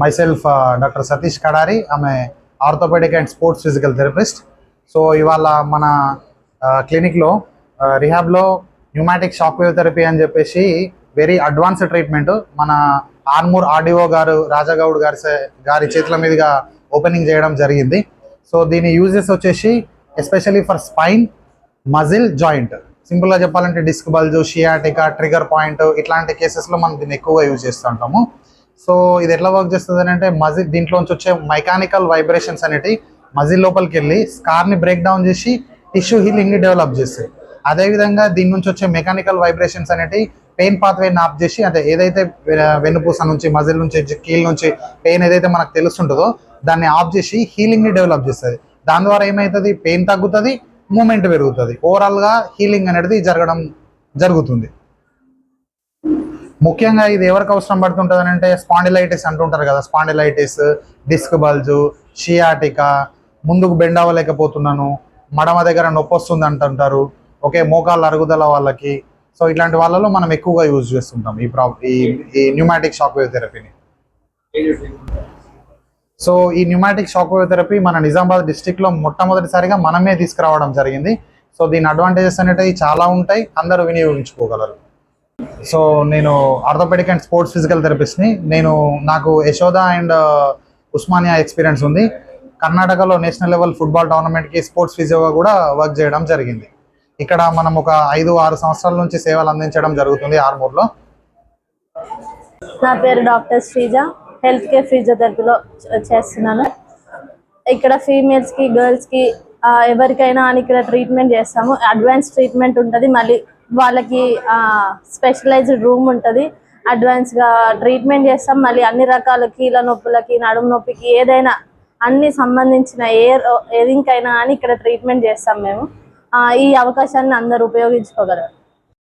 myself, Dr. Satish Kadari. I'm a orthopedic and sports physical therapist. So ఇవాళ మన క్లినిక్లో రిహాబ్లో pneumatic shock wave therapy అని చెప్పేసి very advanced treatment మన Armoor RDO గారు రాజాగౌడ్ గారి చేతుల మీదుగా ఓపెనింగ్ చేయడం జరిగింది. సో దీని యూజెస్ వచ్చేసి especially for spine, muscle, joint. సింపుల్గా చెప్పాలంటే disc bulge, sciatica, trigger point ఇట్లాంటి కేసెస్లో మనం దీన్ని ఎక్కువగా యూజ్ చేస్తుంటాము. సో ఇది ఎట్లా వర్క్ చేస్తుంది అంటే మజిల్ దీంట్లోంచి వచ్చే మెకానికల్ వైబ్రేషన్స్ అనేవి మజిల్ లోపలికి వెళ్ళి స్కార్ని బ్రేక్ డౌన్ చేసి టిష్యూ హీలింగ్ని డెవలప్ చేస్తాయి. అదేవిధంగా దీని నుంచి వచ్చే మెకానికల్ వైబ్రేషన్స్ అనేవి పెయిన్ పాత్వేని ఆఫ్ చేసి, అంటే ఏదైతే వెన్నుపూస నుంచి, మజిల్ నుంచి, కీల్ నుంచి పెయిన్ ఏదైతే మనకు తెలుస్తుంటుందో దాన్ని ఆఫ్ చేసి హీలింగ్ని డెవలప్ చేస్తుంది. దాని ద్వారా ఏమవుతుంది, పెయిన్ తగ్గుతుంది, మూమెంట్ పెరుగుతుంది, ఓవరాల్గా హీలింగ్ అనేది జరుగుతుంది. ముఖ్యంగా ఇది ఎవరికి అవసరం పడుతుంటుంది అంటే స్పాండిలైటిస్ అంటుంటారు కదా, స్పాండిలైటిస్, డిస్క్ బల్జు, షియాటికా, ముందుకు బెండ్ అవ్వలేకపోతున్నాను, మడమ దగ్గర నొప్పి వస్తుంది అంటుంటారు, ఓకే, మోకాళ్ళ అరుగుదల వాళ్ళకి. సో ఇట్లాంటి వాళ్ళలో మనం ఎక్కువగా యూజ్ చేస్తుంటాం ఈ న్యూమాటిక్ షాక్ వేవ్ థెరపీని. సో ఈ న్యూమాటిక్ షాక్ వేవ్ థెరపీ మన నిజామాబాద్ డిస్టిక్లో మొట్టమొదటిసారిగా మనమే తీసుకురావడం జరిగింది. సో దీని అడ్వాంటేజెస్ అనేవి చాలా ఉంటాయి, అందరూ వినియోగించుకోగలరు. సో నేను ఆర్థోపెడిక్ అండ్ స్పోర్ట్స్ ఫిజికల్ థెరపిస్ట్ని. నాకు యశోద అండ్ ఉస్మానియా ఎక్స్పీరియన్స్ ఉంది. కర్ణాటకలో నేషనల్ లెవెల్ ఫుట్బాల్ టోర్నమెంట్కి స్పోర్ట్స్ ఫిజియోగా కూడా వర్క్ చేయడం జరిగింది. ఇక్కడ మనం ఒక 5-6 సంవత్సరాల నుంచి సేవలు అందించడం జరుగుతుంది ఆర్మూర్లో. నా పేరు డాక్టర్ శ్రీజ, హెల్త్ కేర్ ఫిజియోథెరపీలో చేస్తున్నాను. ఇక్కడ ఫీమేల్స్కి, గర్ల్స్కి ఎవరికైనా అని ఇక్కడ ట్రీట్మెంట్ చేస్తాము. అడ్వాన్స్ ట్రీట్మెంట్ ఉంటుంది, మళ్ళీ వాళ్ళకి స్పెషలైజ్డ్ రూమ్ ఉంటుంది, అడ్వాన్స్గా ట్రీట్మెంట్ చేస్తాం. మళ్ళీ అన్ని రకాల కీళ్ళ నొప్పులకి, నడుము నొప్పికి, ఏదైనా అన్ని సంబంధించిన ఏదికైనా అని ఇక్కడ ట్రీట్మెంట్ చేస్తాం మేము. ఈ అవకాశాన్ని అందరూ ఉపయోగించుకోగలరు.